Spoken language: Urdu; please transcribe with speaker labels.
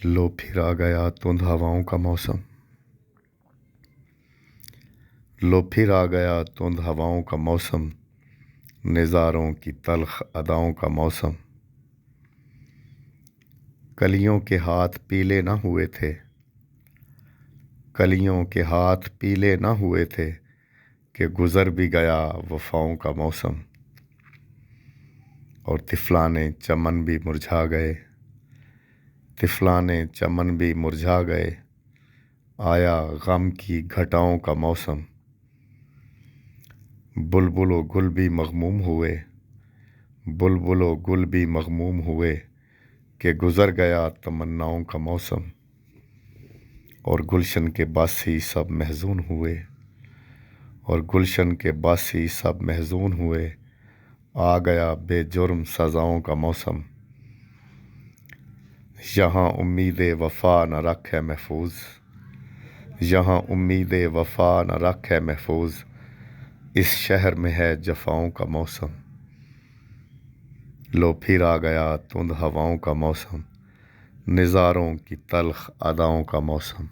Speaker 1: لو پھر آ گیا تند ہواؤں کا موسم، لو پھر آ گیا تند ہواؤں کا موسم، نظاروں کی تلخ اداؤں کا موسم۔ کلیوں کے ہاتھ پیلے نہ ہوئے تھے، کلیوں کے ہاتھ پیلے نہ ہوئے تھے کہ گزر بھی گیا وفاؤں کا موسم، اور طفلانے چمن بھی مرجھا گئے، طفلانے چمن بھی مرجھا گئے، آیا غم کی گھٹاؤں کا موسم۔ بلبل و گل بھی مغموم ہوئے، بلبل و گل بھی مغموم ہوئے کہ گزر گیا تمناؤں کا موسم، اور گلشن کے باسی سب محزون ہوئے، اور گلشن کے باسی سب محزون ہوئے، آ گیا بے جرم سزاؤں کا موسم۔ یہاں امید وفا نہ رکھ ہے محفوظ، یہاں امید وفا نہ رکھ ہے محفوظ، اس شہر میں ہے جفاؤں کا موسم۔ لو پھر آ گیا تند ہواؤں کا موسم، نظاروں کی تلخ اداؤں کا موسم۔